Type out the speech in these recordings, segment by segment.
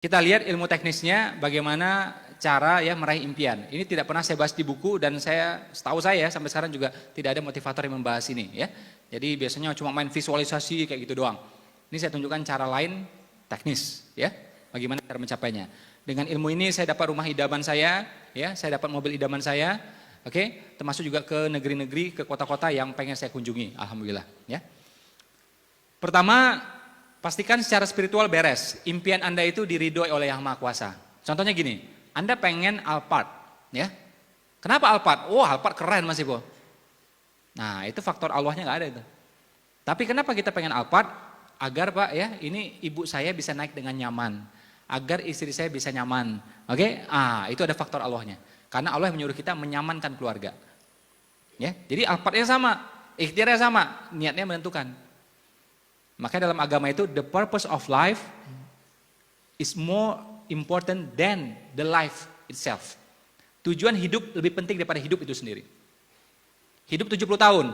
Kita lihat ilmu teknisnya bagaimana cara ya meraih impian. Ini tidak pernah saya bahas di buku dan setahu saya sampai sekarang juga tidak ada motivator yang membahas ini ya. Jadi biasanya cuma main visualisasi kayak gitu doang. Ini saya tunjukkan cara lain teknis ya. Bagaimana cara mencapainya. Dengan ilmu ini saya dapat rumah idaman saya, ya, saya dapat mobil idaman saya. Oke, termasuk juga ke negeri-negeri, ke kota-kota yang pengen saya kunjungi, alhamdulillah ya. Pertama, pastikan secara spiritual beres. Impian Anda itu diridhoi oleh Yang Maha Kuasa. Contohnya gini, Anda pengen Alphard, ya. Kenapa Alphard? Oh, Alphard keren Mas Ibo. Nah, itu faktor Allahnya nggak ada itu. Tapi kenapa kita pengen Alphard? Agar Pak ya, ini ibu saya bisa naik dengan nyaman. Agar istri saya bisa nyaman. Oke? Itu ada faktor Allahnya. Karena Allah menyuruh kita menyamankan keluarga. Ya, jadi Alphardnya sama, ikhtiarnya sama, niatnya menentukan. Makanya dalam agama itu the purpose of life is more important than the life itself. Tujuan hidup lebih penting daripada hidup itu sendiri. Hidup 70 tahun,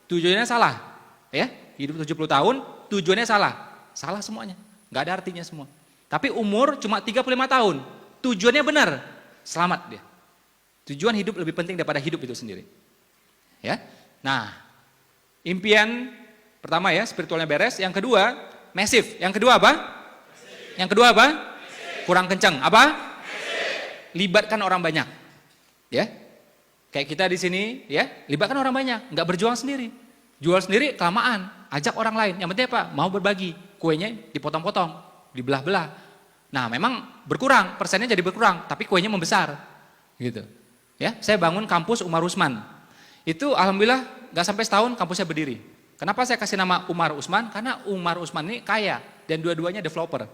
tujuannya salah. Ya, hidup 70 tahun, tujuannya salah. Salah semuanya, nggak ada artinya semua. Tapi umur cuma 35 tahun, tujuannya benar, selamat dia. Tujuan hidup lebih penting daripada hidup itu sendiri. Ya, nah, impian pertama ya, spiritualnya beres. Yang kedua, massive. Yang kedua apa? Massive. Yang kedua apa? Massive. Kurang kencang. Apa? Massive. Libatkan orang banyak. Ya. Kayak kita di sini, ya, libatkan orang banyak, nggak berjuang sendiri. Jual sendiri kelamaan, ajak orang lain. Yang penting apa? Mau berbagi. Kuenya dipotong-potong, dibelah-belah. Nah, memang berkurang, persennya jadi berkurang, tapi kuenya membesar. Gitu. Ya, saya bangun kampus Umar Usman. Itu alhamdulillah nggak sampai setahun kampusnya berdiri. Kenapa saya kasih nama Umar Usman? Karena Umar Usman ini kaya dan dua-duanya developer.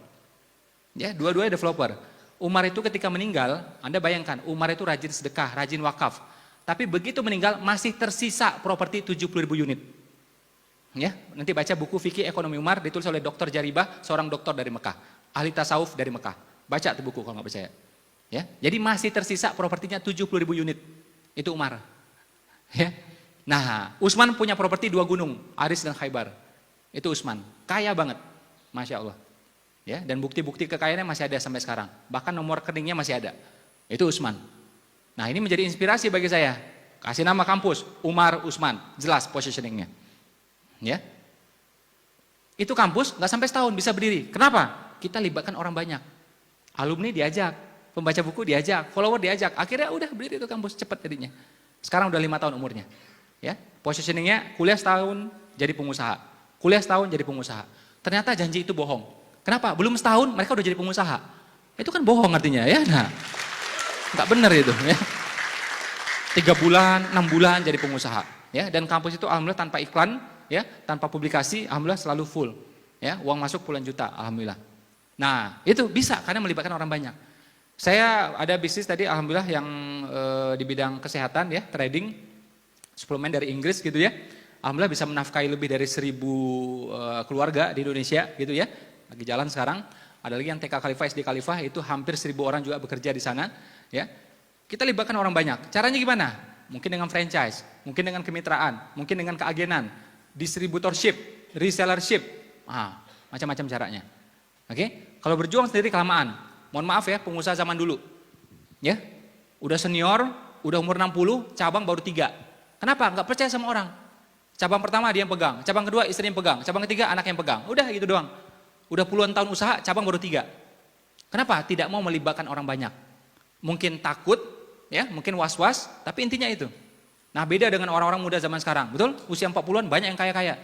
Ya, dua-duanya developer. Umar itu ketika meninggal, Anda bayangkan, Umar itu rajin sedekah, rajin wakaf. Tapi begitu meninggal masih tersisa properti 70.000 unit. Ya, nanti baca buku Fikih Ekonomi Umar ditulis oleh Dr. Jaribah, seorang dokter dari Mekah, ahli tasawuf dari Mekah. Baca tuh buku kalau nggak percaya. Ya, jadi masih tersisa propertinya 70.000 unit. Itu Umar. Ya. Nah, Utsman punya properti 2 gunung, Aris dan Khaybar. Itu Utsman, kaya banget, masya Allah. Ya, dan bukti-bukti kekayaannya masih ada sampai sekarang. Bahkan nomor rekeningnya masih ada. Itu Utsman. Nah, ini menjadi inspirasi bagi saya. Kasih nama kampus Umar Utsman, jelas positioningnya. Ya, itu kampus nggak sampai setahun bisa berdiri. Kenapa? Kita libatkan orang banyak. Alumni diajak, pembaca buku diajak, follower diajak. Akhirnya udah berdiri itu kampus cepat jadinya. Sekarang udah 5 tahun umurnya. Ya, positioningnya kuliah setahun jadi pengusaha, kuliah setahun jadi pengusaha. Ternyata janji itu bohong. Kenapa? Belum setahun mereka udah jadi pengusaha. Itu kan bohong artinya ya. Nah, nggak benar itu. Ya. 3 bulan, 6 bulan jadi pengusaha. Ya, dan kampus itu alhamdulillah tanpa iklan, ya, tanpa publikasi, alhamdulillah selalu full. Ya, uang masuk puluhan juta, alhamdulillah. Nah, itu bisa karena melibatkan orang banyak. Saya ada bisnis tadi, alhamdulillah yang di bidang kesehatan, ya, trading, suplemen dari Inggris gitu ya. Alhamdulillah bisa menafkahi lebih dari 1.000 keluarga di Indonesia gitu ya. Lagi jalan sekarang. Ada lagi yang TK Khalifah, SD Khalifah, itu hampir 1.000 orang juga bekerja di sana. Ya, kita libatkan orang banyak. Caranya gimana? Mungkin dengan franchise, mungkin dengan kemitraan, mungkin dengan keagenan, distributorship, resellership, macam-macam caranya. Oke? Kalau berjuang sendiri kelamaan. Mohon maaf ya, pengusaha zaman dulu. Ya, udah senior, udah umur 60, cabang baru 3. Kenapa? Nggak percaya sama orang. Cabang pertama dia yang pegang, cabang kedua istri yang pegang, cabang ketiga anak yang pegang. Udah gitu doang. Udah puluhan tahun usaha, cabang baru 3. Kenapa? Tidak mau melibatkan orang banyak. Mungkin takut, ya, mungkin was-was, tapi intinya itu. Nah, beda dengan orang-orang muda zaman sekarang, betul? Usia 40-an banyak yang kaya-kaya.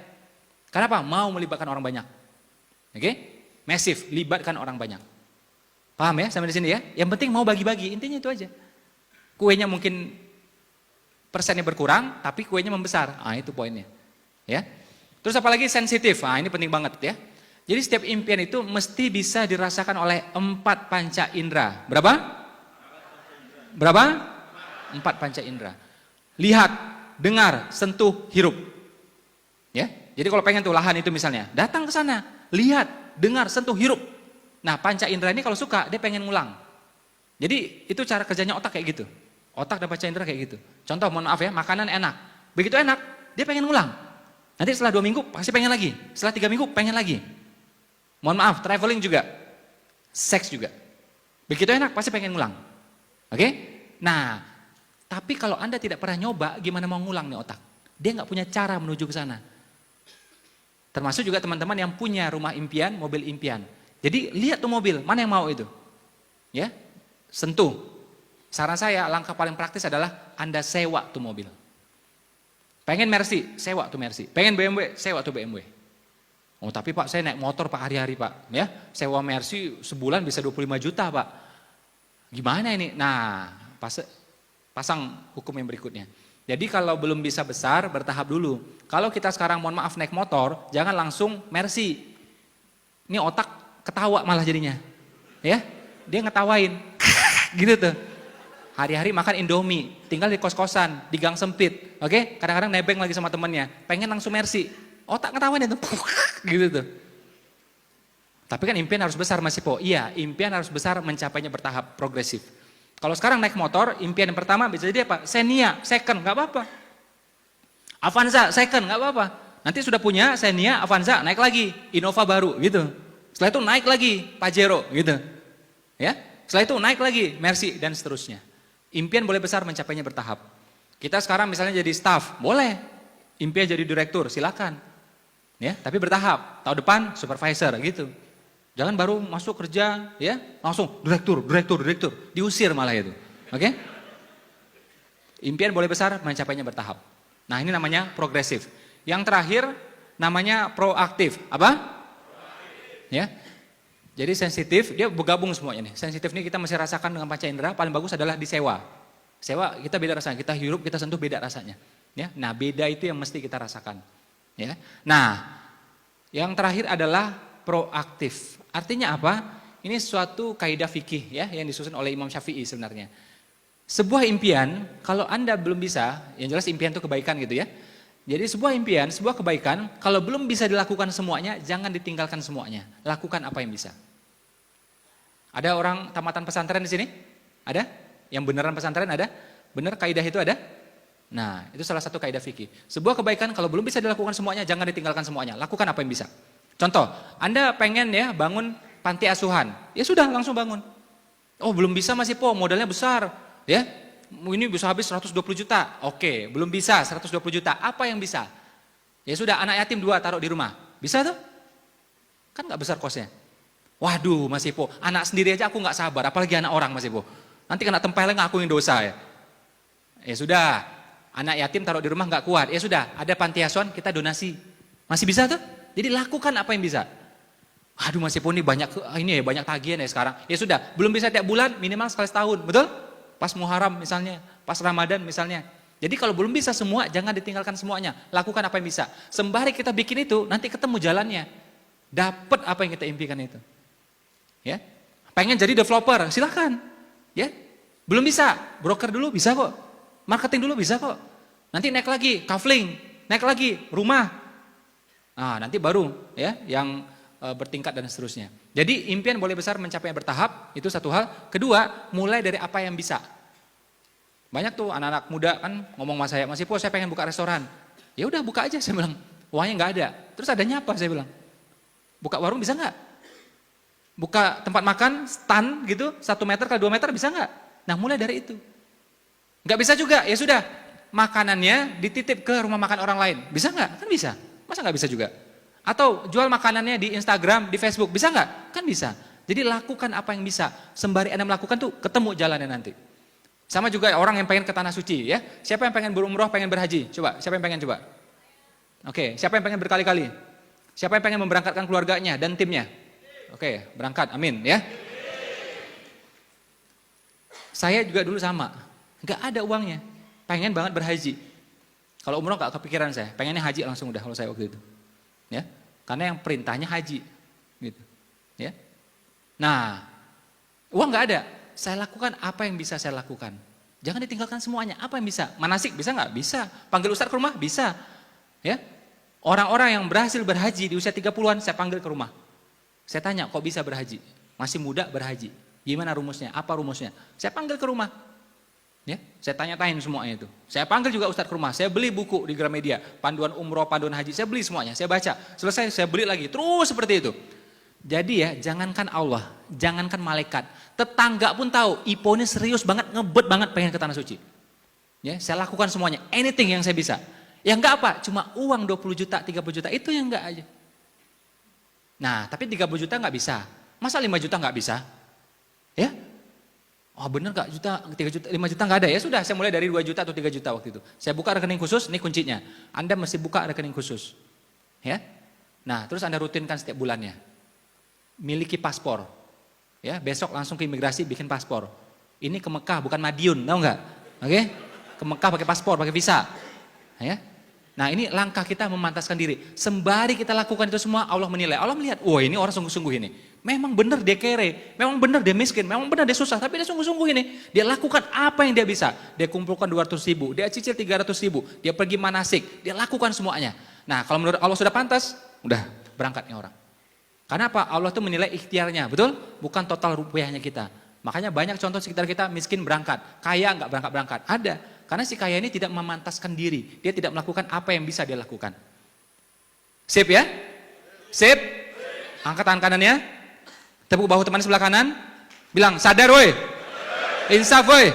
Kenapa? Mau melibatkan orang banyak. Oke? Massive, libatkan orang banyak. Paham ya sampai di sini ya? Yang penting mau bagi-bagi, intinya itu aja. Kuenya mungkin persennya berkurang, tapi kuenya membesar. Itu poinnya. Ya. Terus apalagi sensitif. Ini penting banget ya. Jadi setiap impian itu mesti bisa dirasakan oleh 4 panca indera. Berapa? Berapa? 4 panca indera. Lihat, dengar, sentuh, hirup. Ya. Jadi kalau pengen tuh lahan itu misalnya, datang ke sana, lihat, dengar, sentuh, hirup. Nah, panca indera ini kalau suka dia pengen ngulang. Jadi itu cara kerjanya otak kayak gitu. Otak dan panca indera kayak gitu. Contoh, mohon maaf ya, makanan enak. Begitu enak, dia pengen ngulang. Nanti setelah 2 minggu pasti pengen lagi. Setelah 3 minggu pengen lagi. Mohon maaf, traveling juga. seks juga. Begitu enak, pasti pengen ngulang. Oke? Nah, tapi kalau Anda tidak pernah nyoba, gimana mau ngulang nih otak? Dia nggak punya cara menuju ke sana. Termasuk juga teman-teman yang punya rumah impian, mobil impian. Jadi lihat tuh mobil, mana yang mau itu? Ya, sentuh. Saran saya, langkah paling praktis adalah Anda sewa tuh mobil. Pengen Mercy, sewa tuh Mercy. Pengen BMW, sewa tuh BMW. Oh tapi Pak, saya naik motor Pak hari-hari Pak. Ya, sewa Mercy sebulan bisa 25 juta Pak. Gimana ini? Nah, pasang hukum yang berikutnya. Jadi kalau belum bisa besar, bertahap dulu. Kalau kita sekarang mohon maaf naik motor, jangan langsung Mercy. Ini otak ketawa malah jadinya. Ya, dia ngetawain. Gitu tuh. Hari-hari makan Indomie, tinggal di kos-kosan, di gang sempit. Oke, kadang-kadang nebeng lagi sama temennya. Pengen langsung Mercy. Otak ngetawain itu. Gitu tuh. Tapi kan impian harus besar Mas Ipo. Iya, impian harus besar, mencapainya bertahap, progresif. Kalau sekarang naik motor, impian yang pertama bisa jadi apa? Xenia, second, nggak apa-apa. Avanza, second, nggak apa-apa. Nanti sudah punya Xenia, Avanza, naik lagi, Innova baru, gitu. Setelah itu naik lagi, Pajero, gitu. Ya, setelah itu naik lagi, Mercy, dan seterusnya. Impian boleh besar, mencapainya bertahap. Kita sekarang misalnya jadi staff, boleh. Impian jadi direktur, silakan. Ya, tapi bertahap. Tahun depan supervisor, gitu. Jangan baru masuk kerja, ya langsung direktur, diusir malah itu. Oke? Impian boleh besar, mencapainya bertahap. Nah ini namanya progresif. Yang terakhir namanya proaktif. Apa? Proaktif. Ya. Jadi sensitif, dia bergabung semuanya nih. Sensitif ini kita masih rasakan dengan panca indera, paling bagus adalah disewa. Sewa kita beda rasanya, kita hirup, kita sentuh beda rasanya. Ya. Nah beda itu yang mesti kita rasakan. Ya. Nah yang terakhir adalah proaktif. Artinya apa? Ini suatu kaidah fikih ya yang disusun oleh Imam Syafi'i sebenarnya. Sebuah impian, kalau Anda belum bisa, yang jelas impian itu kebaikan gitu ya. Jadi sebuah impian, sebuah kebaikan, kalau belum bisa dilakukan semuanya, jangan ditinggalkan semuanya. Lakukan apa yang bisa. Ada orang tamatan pesantren di sini? Ada? Yang beneran pesantren ada? Bener kaidah itu ada? Nah, itu salah satu kaidah fikih. Sebuah kebaikan kalau belum bisa dilakukan semuanya, jangan ditinggalkan semuanya. Lakukan apa yang bisa. Contoh, Anda pengen ya bangun panti asuhan, ya sudah langsung bangun. Oh belum bisa Mas Ipo, modalnya besar, ya ini bisa habis 120 juta. Oke, belum bisa 120 juta, apa yang bisa? Ya sudah anak yatim 2 taruh di rumah, bisa tuh? Kan gak besar kosnya. Waduh Mas Ipo, anak sendiri aja aku gak sabar, apalagi anak orang Mas Ipo. Nanti kena tempeleng aku yang dosa ya. Ya sudah, anak yatim taruh di rumah gak kuat, ya sudah ada panti asuhan kita donasi. Masih bisa tuh? Jadi lakukan apa yang bisa. Aduh Mas Ipo ini banyak tagihan ya sekarang. Ya sudah, belum bisa tiap bulan minimal sekali setahun, betul? Pas Muharram misalnya, pas Ramadan misalnya. Jadi kalau belum bisa semua, jangan ditinggalkan semuanya. Lakukan apa yang bisa. Sembari kita bikin itu, nanti ketemu jalannya. Dapat apa yang kita impikan itu. Ya, pengen jadi developer, silakan. Ya, belum bisa, broker dulu bisa kok. Marketing dulu bisa kok. Nanti naik lagi, kafling, naik lagi, rumah. Nah, nanti baru ya yang bertingkat dan seterusnya. Jadi impian boleh besar, mencapai yang bertahap, itu satu hal. Kedua, mulai dari apa yang bisa. Banyak tuh anak-anak muda kan ngomong sama saya, Mas Ipo saya pengen buka restoran. Ya udah buka aja, saya bilang. Uangnya nggak ada. Terus adanya apa, saya bilang. Buka warung bisa nggak? Buka tempat makan, stand gitu, 1 meter kali 2 meter bisa nggak? Nah mulai dari itu. Nggak bisa juga, ya sudah. Makanannya dititip ke rumah makan orang lain. Bisa nggak? Kan bisa. Masa nggak bisa juga? Atau jual makanannya di Instagram, di Facebook, bisa nggak? Kan bisa. Jadi lakukan apa yang bisa. Sembari Anda melakukan tuh ketemu jalannya nanti. Sama juga orang yang pengen ke Tanah Suci ya. Siapa yang pengen berumroh, pengen berhaji? Coba, siapa yang pengen coba? Oke, siapa yang pengen berkali-kali? Siapa yang pengen memberangkatkan keluarganya dan timnya? Oke, berangkat, amin ya. Saya juga dulu sama, nggak ada uangnya. Pengen banget berhaji. Kalau umroh gak kepikiran saya, pengennya haji langsung udah kalau saya waktu itu. Ya. Karena yang perintahnya haji. Gitu. Ya. Nah, uang gak ada. Saya lakukan apa yang bisa saya lakukan. Jangan ditinggalkan semuanya. Apa yang bisa? Manasik bisa gak? Bisa. Panggil ustadz ke rumah? Bisa. Ya. Orang-orang yang berhasil berhaji di usia 30-an saya panggil ke rumah. Saya tanya, kok bisa berhaji? Masih muda berhaji. Gimana rumusnya? Apa rumusnya? Saya panggil ke rumah. Ya, saya tanya-tanyain semuanya itu. Saya panggil juga ustadz ke rumah. Saya beli buku di Gramedia, panduan umroh, panduan haji. Saya beli semuanya. Saya baca. Selesai saya beli lagi. Terus seperti itu. Jadi ya, jangankan Allah, jangankan malaikat, tetangga pun tahu, Ipo ini serius banget, ngebet banget pengen ke Tanah Suci. Ya, saya lakukan semuanya, anything yang saya bisa. Ya enggak apa, cuma uang 20 juta, 30 juta, itu yang enggak aja. Nah, tapi 30 juta enggak bisa. Masa 5 juta enggak bisa? Ya? Oh bener enggak, 3 juta, 5 juta enggak ada, ya sudah, saya mulai dari 2 juta atau 3 juta waktu itu. Saya buka rekening khusus, ini kuncinya. Anda mesti buka rekening khusus. Ya? Nah, terus Anda rutinkan setiap bulannya. Miliki paspor. Ya, besok langsung ke imigrasi bikin paspor. Ini ke Mekah bukan Madiun, tahu enggak? Oke? Ke Mekah pakai paspor, pakai visa. Ya. Nah, ini langkah kita memantaskan diri. Sembari kita lakukan itu semua, Allah menilai. Allah melihat, wah ini orang sungguh-sungguh ini. Memang benar dia kere, memang benar dia miskin, memang benar dia susah, tapi dia sungguh-sungguh ini. Dia lakukan apa yang dia bisa. Dia kumpulkan 200 ribu, dia cicil 300 ribu, dia pergi manasik, dia lakukan semuanya. Nah, kalau menurut Allah sudah pantas, udah berangkat nih orang. Karena apa? Allah tuh menilai ikhtiarnya, betul? Bukan total rupiahnya kita. Makanya banyak contoh sekitar kita miskin berangkat, kaya nggak berangkat-berangkat. Ada. Karena si kaya ini tidak memantaskan diri. Dia tidak melakukan apa yang bisa dia lakukan. Sip ya? Sip? Angkat tangan kanannya. Tepuk bahu teman sebelah kanan. Bilang, sadar woi. Insaf woi.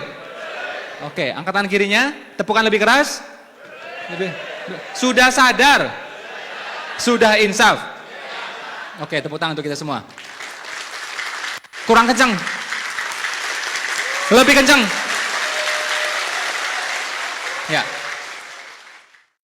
Oke, angkat tangan kirinya. Tepukan lebih keras. Sudah sadar. Sudah insaf. Oke, tepuk tangan untuk kita semua. Kurang kencang. Lebih kencang. Ya.